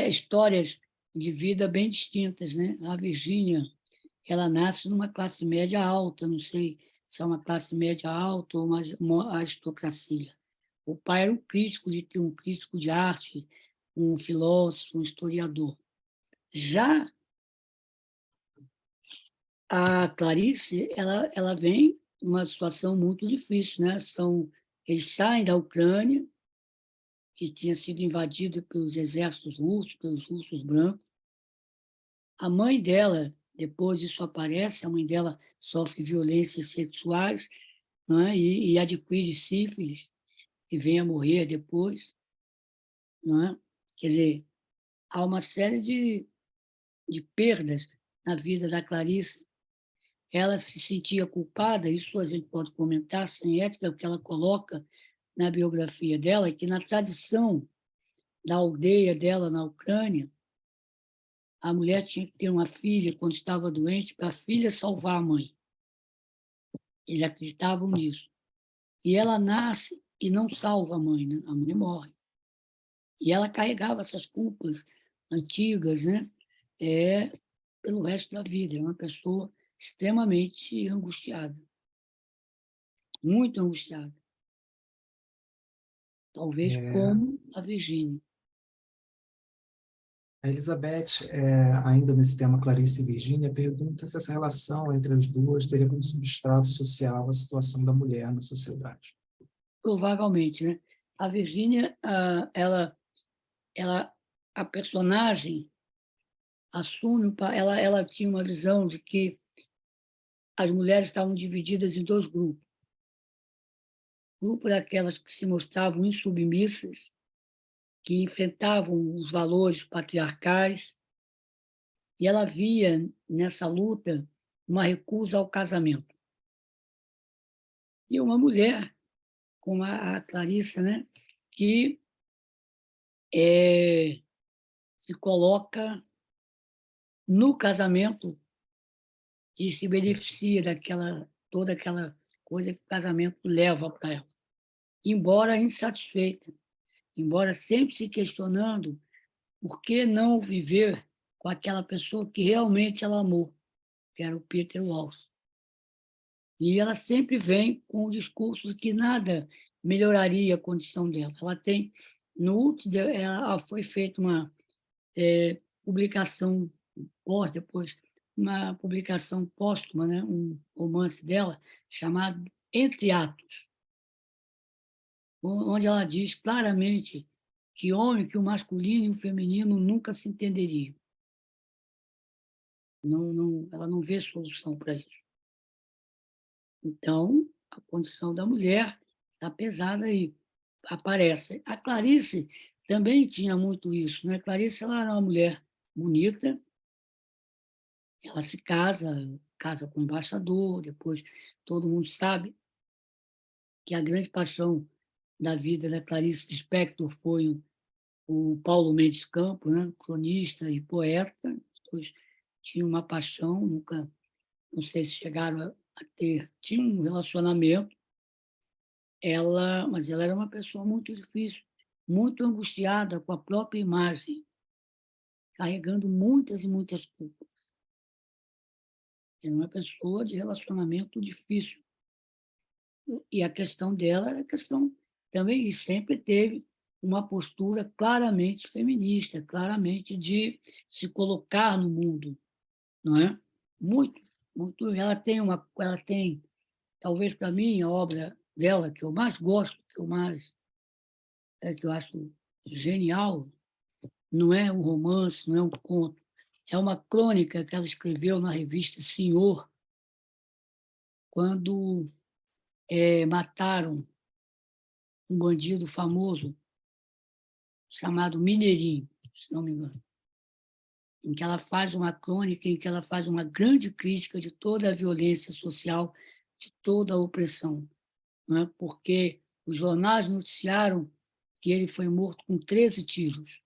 histórias de vida bem distintas, né? A Virgínia, ela nasce numa classe média alta, não sei se é uma classe média alta ou uma aristocracia. O pai era um crítico de arte, um filósofo, um historiador. Já a Clarice, ela vem numa situação muito difícil, né? Eles saem da Ucrânia, que tinha sido invadida pelos exércitos russos, pelos russos brancos. A mãe dela, depois isso aparece, a mãe dela sofre violências sexuais, né? E adquire sífilis, que vem a morrer depois. Né? Quer dizer, há uma série de perdas na vida da Clarice. Ela se sentia culpada, isso a gente pode comentar, sem ética, porque ela coloca na biografia dela, que na tradição da aldeia dela na Ucrânia, a mulher tinha que ter uma filha quando estava doente, para a filha salvar a mãe. Eles acreditavam nisso. E ela nasce e não salva a mãe, né? A mãe morre. E ela carregava essas culpas antigas, né? Pelo resto da vida. É uma pessoa extremamente angustiada. Muito angustiada. Talvez como a Virgínia. A Elizabeth, ainda nesse tema Clarice e Virgínia, pergunta se essa relação entre as duas teria como substrato social a situação da mulher na sociedade. Provavelmente, né? A Virgínia, a personagem assume, ela tinha uma visão de que as mulheres estavam divididas em dois grupos. Grupo daquelas que se mostravam insubmissas, que enfrentavam os valores patriarcais, e ela via nessa luta uma recusa ao casamento. E uma mulher, como a Clarissa, né, que se coloca no casamento e se beneficia toda aquela coisa que o casamento leva para ela. Embora insatisfeita, embora sempre se questionando por que não viver com aquela pessoa que realmente ela amou, que era o Peter Walsh. E ela sempre vem com o discurso de que nada melhoraria a condição dela. Ela tem, no último, foi feita uma publicação depois, uma publicação póstuma, né? Um romance dela chamado Entre Atos, onde ela diz claramente que o masculino e o feminino nunca se entenderiam. ela não vê solução para isso. Então, a condição da mulher está pesada aí, aparece. A Clarice também tinha muito isso, né? Clarice, ela era uma mulher bonita, ela se casa com o embaixador, depois todo mundo sabe que a grande paixão da vida da Clarice Lispector foi o Paulo Mendes Campos, né? Cronista e poeta. Depois tinha uma paixão, nunca, não sei se chegaram a ter, tinha um relacionamento, mas ela era uma pessoa muito difícil, muito angustiada com a própria imagem, carregando muitas e muitas culpas. Era uma pessoa de relacionamento difícil. E a questão dela era a questão também, e sempre teve uma postura claramente feminista, claramente de se colocar no mundo, não é? Muito, muito. Ela tem, talvez para mim, a obra dela que eu mais gosto, que eu acho genial, não é um romance, não é um conto, é uma crônica que ela escreveu na revista Senhor, quando mataram um bandido famoso chamado Mineirinho, se não me engano, em que ela faz uma crônica, em que ela faz uma grande crítica de toda a violência social, de toda a opressão, não é? Porque os jornais noticiaram que ele foi morto com 13 tiros.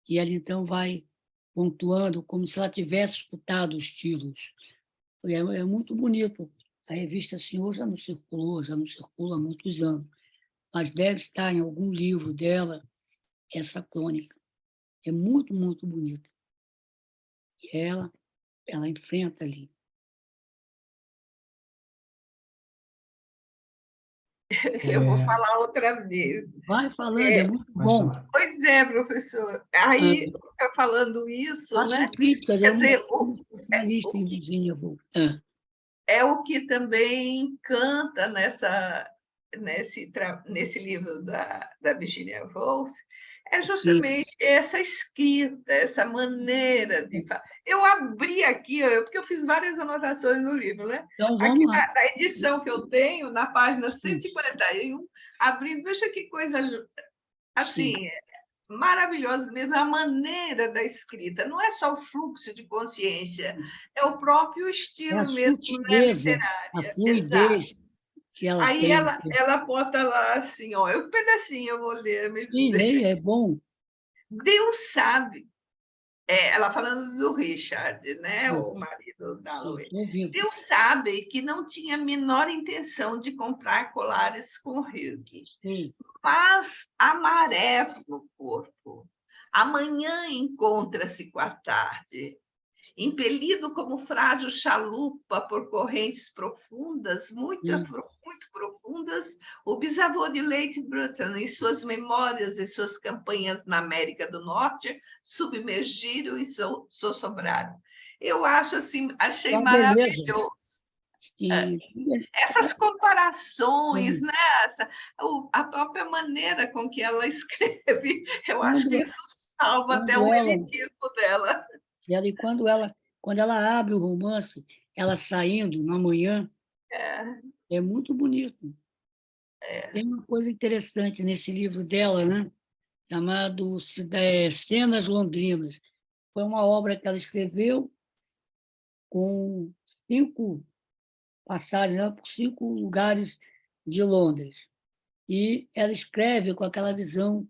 E ela, então, vai pontuando como se ela tivesse escutado os tiros. É muito bonito. A revista Senhor já não circula há muitos anos, mas deve estar em algum livro dela essa crônica. É muito, muito bonita. E ela enfrenta ali. Eu vou falar outra vez. Vai falando, é muito Pode bom. falar. Pois é, professor. Aí, fica falando isso, Façam né? críticas, Quer dizer, um especialista em Virginia Woolf. é o que também encanta nesse livro da Virginia Woolf, é Sim. justamente essa escrita, essa maneira de falar. Eu abri aqui, porque eu fiz várias anotações no livro, né? Então, Aqui vamos lá. na edição que eu tenho, na página 141, abrindo, veja que coisa assim, Sim. maravilhosa mesmo, a maneira da escrita. Não é só o fluxo de consciência, é o próprio É a estilo mesmo, né, sutileza, a literária. Exato. fluidez que ela Aí tem. ela bota lá assim, ó, um pedacinho eu vou ler. Sim, leia, é bom. Deus sabe, ela falando do Richard, né, Sim, o marido da sim, Lois. estou ouvindo. Deus sabe que não tinha a menor intenção de comprar colares com Hugh, Sim, mas há marés no corpo. Amanhã encontra-se com a tarde. Impelido como frágil chalupa por correntes profundas, muito, sim. muito profundas, o bisavô de Lady Bruton, em suas memórias e suas campanhas na América do Norte, submergiram e sossobraram. Eu acho assim, achei Então, beleza. maravilhoso. Sim, Essas comparações, sim. né? A própria maneira com que ela escreve, eu acho que Quando, isso salva até quando o ela, elitismo dela. quando ela abre o romance, ela saindo na manhã, é muito bonito. Tem uma coisa interessante nesse livro dela, né? Chamado Cenas Londrinas. Foi uma obra que ela escreveu com 5 passagens, né, por 5 lugares de Londres. E ela escreve com aquela visão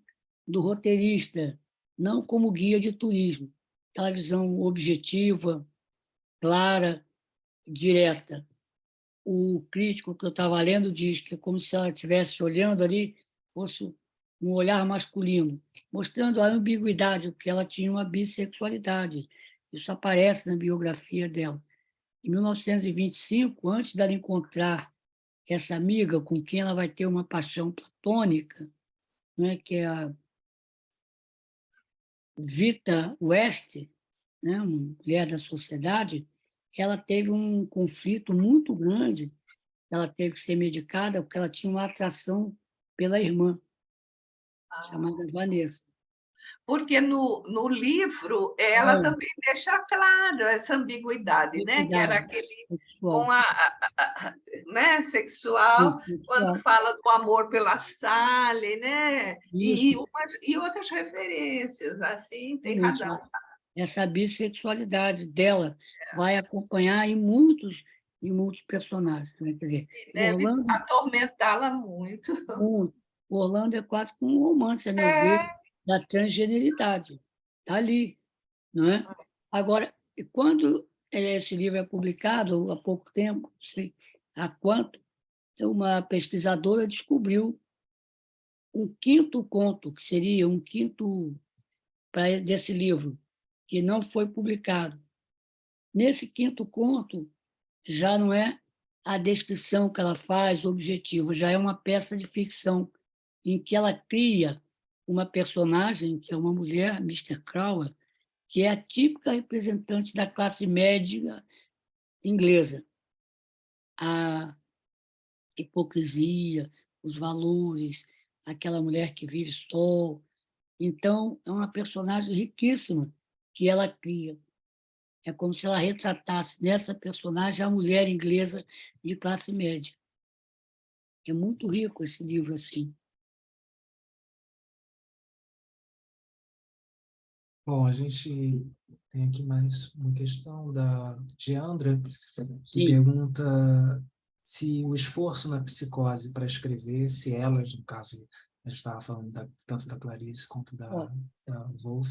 do roteirista, não como guia de turismo, aquela visão objetiva, clara, direta. O crítico que eu estava lendo diz que é como se ela estivesse olhando ali, fosse um olhar masculino, mostrando a ambiguidade, porque ela tinha uma bissexualidade. Isso aparece na biografia dela. Em 1925, antes dela encontrar essa amiga com quem ela vai ter uma paixão platônica, né, que é a Vita West, né, uma mulher da sociedade, ela teve um conflito muito grande. Ela teve que ser medicada porque ela tinha uma atração pela irmã, chamada Vanessa. Porque no livro ela também deixa claro essa ambiguidade, né? Que era aquele sexual. com né? Sexual, quando fala do amor pela Sally, né? E outras referências, assim, tem razão. Essa bissexualidade dela vai acompanhar em muitos personagens. Né? Quer dizer, deve atormentá-la muito. O Orlando é quase que um romance, a meu ver, da transgeneridade. Está ali. Não é? Agora, quando esse livro é publicado, há pouco tempo, não sei há quanto, uma pesquisadora descobriu um quinto conto, que seria um quinto desse livro, que não foi publicado. Nesse quinto conto, já não é a descrição que ela faz objetiva, já é uma peça de ficção em que ela cria uma personagem, que é uma mulher, Mr. Crowell, que é a típica representante da classe média inglesa. A hipocrisia, os valores, aquela mulher que vive só. Então, é uma personagem riquíssima que ela cria. É como se ela retratasse nessa personagem a mulher inglesa de classe média. É muito rico esse livro assim. Bom, a gente tem aqui mais uma questão da Geandra, que pergunta se o esforço na psicose para escrever, se elas, no caso, a gente estava falando tanto da Clarice quanto da Wolf,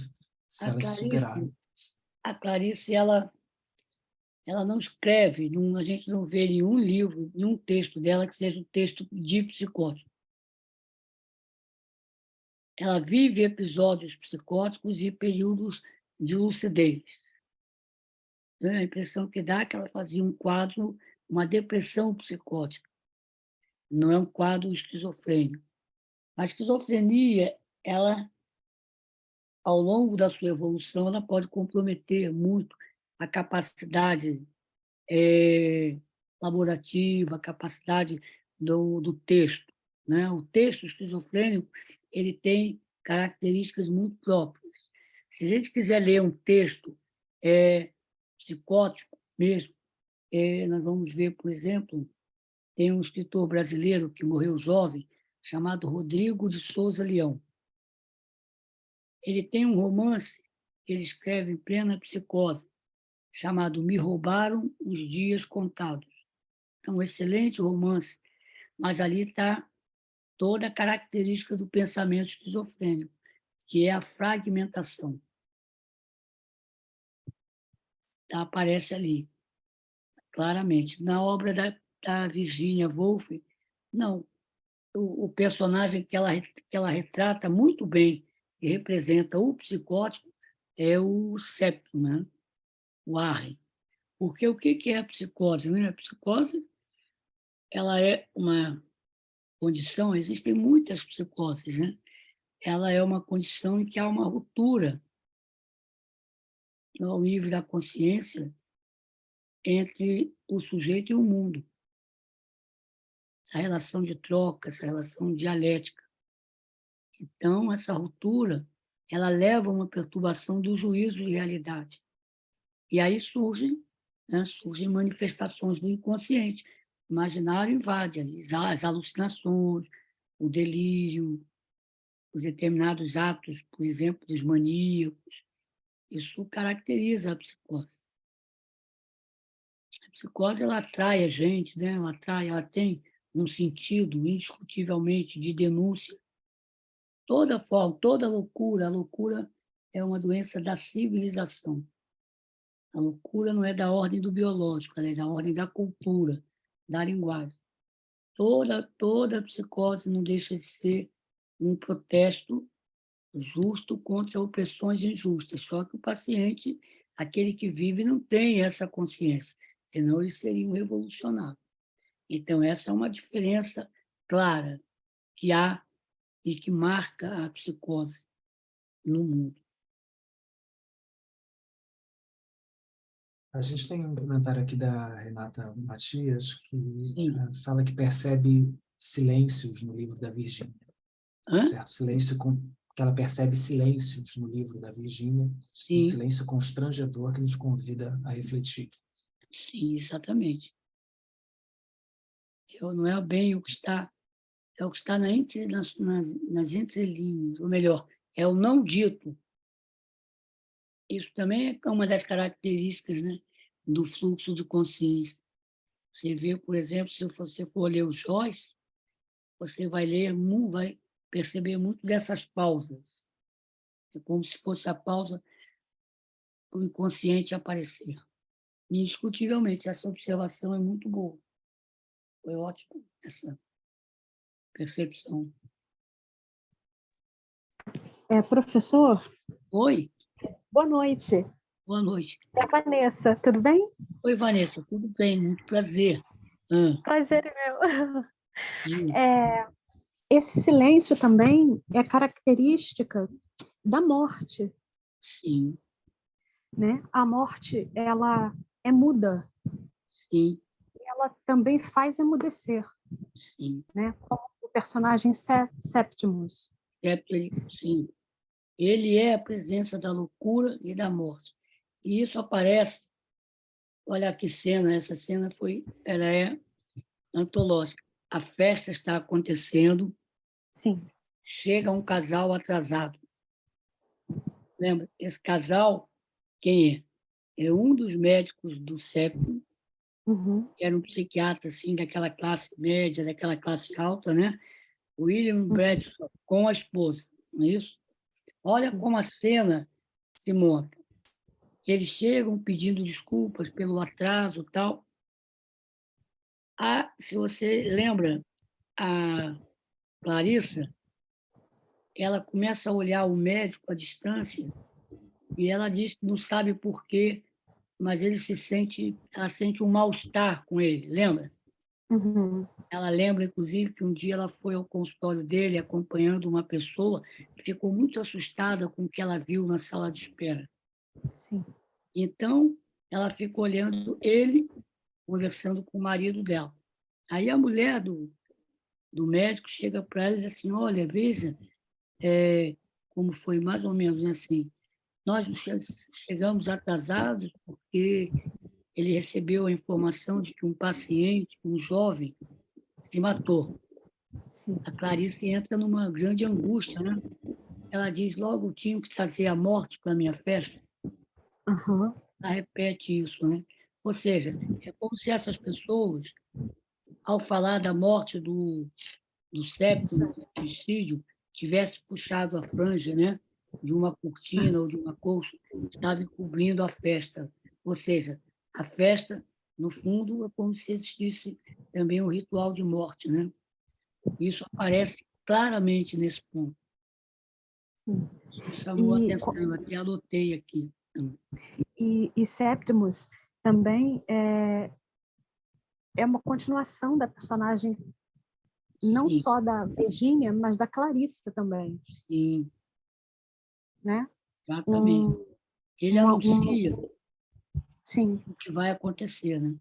se elas se superaram. A Clarice, ela não escreve, a gente não vê nenhum livro, nenhum texto dela que seja um texto de psicótico. Ela vive episódios psicóticos e períodos de lucidez. A impressão que dá é que ela fazia um quadro, uma depressão psicótica. Não é um quadro esquizofrênico. A esquizofrenia, ela, ao longo da sua evolução, ela pode comprometer muito a capacidade laborativa, a capacidade do texto. Né? O texto esquizofrênico ele tem características muito próprias. Se a gente quiser ler um texto psicótico mesmo, nós vamos ver, por exemplo, tem um escritor brasileiro que morreu jovem, chamado Rodrigo de Souza Leão. Ele tem um romance que ele escreve em plena psicose, chamado Me Roubaram os Dias Contados. É um excelente romance, mas ali está toda a característica do pensamento esquizofrênico, que é a fragmentação. Tá, aparece ali, claramente. Na obra da Virginia Woolf, não. O personagem que ela retrata muito bem e representa o psicótico é o Septo, né? O Arre. Porque o que é a psicose? Né? A psicose ela é uma condição, existem muitas psicoses, né? Ela é uma condição em que há uma ruptura ao nível da consciência entre o sujeito e o mundo. Essa relação de troca, essa relação dialética. Então, essa ruptura, ela leva a uma perturbação do juízo de realidade. E aí surgem manifestações do inconsciente. O imaginário invade as alucinações, o delírio, os determinados atos, por exemplo, dos maníacos. Isso caracteriza a psicose. A psicose ela atrai a gente, né? Ela tem um sentido indiscutivelmente de denúncia. Toda forma, toda loucura, a loucura é uma doença da civilização. A loucura não é da ordem do biológico, ela é da ordem da cultura, da linguagem. Toda psicose não deixa de ser um protesto justo contra opressões injustas. Só que o paciente, aquele que vive, não tem essa consciência, senão ele seria um revolucionário. Então, essa é uma diferença clara que há e que marca a psicose no mundo. A gente tem um comentário aqui da Renata Matias, que fala que percebe silêncios no livro da Virgínia. Certo? Silêncio que ela percebe silêncios no livro da Virgínia, um Sim, silêncio constrangedor que nos convida a refletir. sim, exatamente. Não é bem o que está, é o que está nas entrelinhas, ou melhor, é o não dito. Isso também é uma das características, né, do fluxo de consciência. Você vê, por exemplo, se você for ler o Joyce, você vai perceber muito dessas pausas. É como se fosse a pausa do inconsciente aparecer. Indiscutivelmente, essa observação é muito boa. Foi ótimo essa percepção. Professor, Oi, boa noite. boa noite. É a Vanessa, tudo bem? Oi, Vanessa, tudo bem? Muito prazer. Prazer é meu. Diga. Esse silêncio também é característica da morte, Sim, né? A morte, ela é muda, sim, ela também faz emudecer, sim. né? Como o personagem Septimus. Sim. Ele é a presença da loucura e da morte. E isso aparece, olha que cena, ela é antológica. A festa está acontecendo, Sim. chega um casal atrasado. Lembra? Esse casal, quem é? É um dos médicos do CEP, Uhum. que era um psiquiatra assim, daquela classe média, daquela classe alta, né? William Bradshaw, com a esposa, não é isso? Olha como a cena se monta. Eles chegam pedindo desculpas pelo atraso e tal. Se você lembra, a Clarissa, ela começa a olhar o médico à distância e ela diz que não sabe por quê, mas ela sente um mal-estar com ele, lembra? Uhum. Ela lembra, inclusive, que um dia ela foi ao consultório dele acompanhando uma pessoa e ficou muito assustada com o que ela viu na sala de espera. Sim. Então, ela fica olhando ele conversando com o marido dela. Aí a mulher do médico chega para ela e diz assim, olha, veja, como foi mais ou menos assim, nós chegamos atrasados porque ele recebeu a informação de que um paciente, um jovem, se matou. Sim. A Clarice entra numa grande angústia, né? Ela diz, logo tinha que trazer a morte para a minha festa. Uhum. Ela repete isso, né? Ou seja, é como se essas pessoas, ao falar da morte do septo, do suicídio, tivesse puxado a franja, né, de uma cortina ou de uma colcha, estava cobrindo a festa. Ou seja, a festa, no fundo, é como se existisse também um ritual de morte, né? Isso aparece claramente nesse ponto. Sim. Isso chamou a atenção, eu até anotei aqui. E Septimus também é uma continuação da personagem, não Sim, só da Virgínia, mas da Clarissa também, sim, né? exatamente. Ele anuncia Sim, o que vai acontecer, né?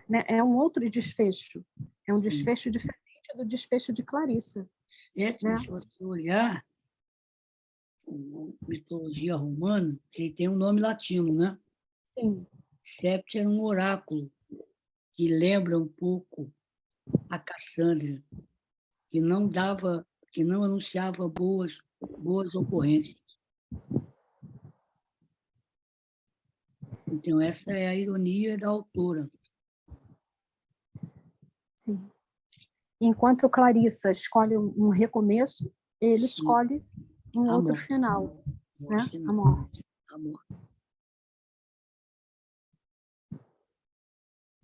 né? É um outro desfecho, é um Sim. desfecho diferente do desfecho de Clarissa. Sétimo, Né? se você olhar a mitologia romana, ele tem um nome latino, né? Sim. Sept era um oráculo que lembra um pouco a Cassandra, que não anunciava boas ocorrências. Então, essa é a ironia da autora. Sim. Enquanto Clarissa escolhe um recomeço, ele Sim. escolhe um A outro morte. final, né? Final. A morte. A morte.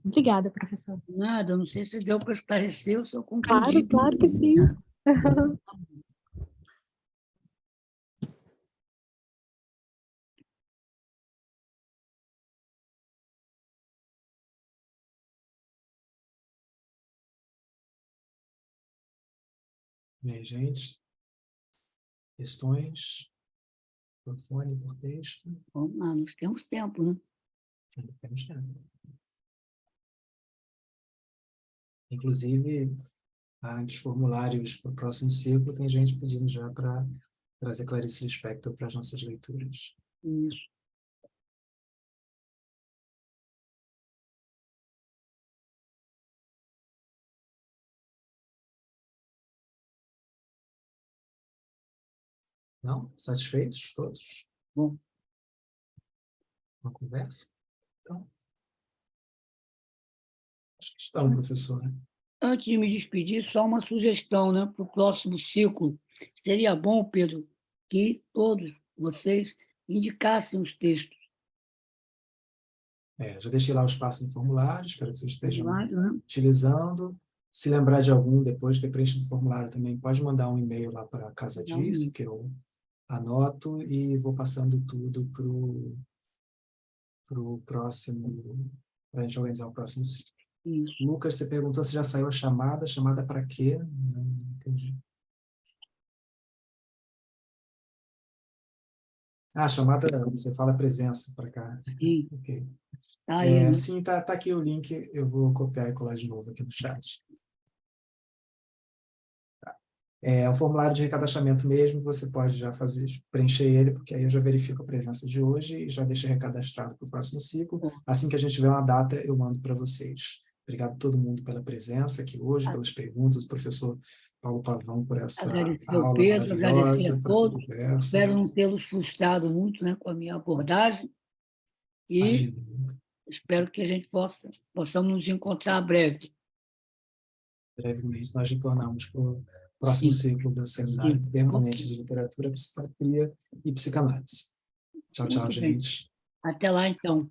Obrigada, professor. Nada, não sei se deu para esclarecer ou se eu Claro, compreendi. claro que sim. Bem, gente, questões, por fone, por texto. Vamos lá, nós temos tempo, né? Temos tempo. Inclusive, Entre os formulários para o próximo ciclo, tem gente pedindo já para trazer Clarice Lispector para as nossas leituras. Isso. Não? Satisfeitos todos? Bom. Uma conversa? Então, acho que estão, professor. Antes de me despedir, só uma sugestão, né, para o próximo ciclo. Seria bom, Pedro, que todos vocês indicassem os textos. Já deixei lá o espaço no formulário, espero que vocês estejam Né? utilizando. Se lembrar de algum, depois de ter preenchido o formulário também, pode mandar um e-mail lá para a Casa Dirce, que eu anoto e vou passando tudo para o próximo, para a gente organizar o próximo ciclo. Isso. Lucas, você perguntou se já saiu a chamada. Chamada para quê? Não entendi. Chamada, você fala presença para cá. Sim. Okay. Aí, né? Sim, tá aqui o link, eu vou copiar e colar de novo aqui no chat. É um formulário de recadastramento mesmo, você pode já preencher ele, porque aí eu já verifico a presença de hoje e já deixo recadastrado para o próximo ciclo. Assim que a gente tiver uma data, eu mando para vocês. Obrigado a todo mundo pela presença aqui hoje, pelas perguntas, professor Paulo Pavão por essa aula Pedro, agradecer maravilhosa, a por essa todos. conversa. Espero não tê-los frustrado muito, né, com a minha abordagem. E Imagina. espero que a gente possamos nos encontrar breve. Brevemente, nós retornamos para o próximo ciclo do Seminário Permanente de Literatura, Psiquiatria e Psicanálise. Tchau, tchau, gente. Até lá, então.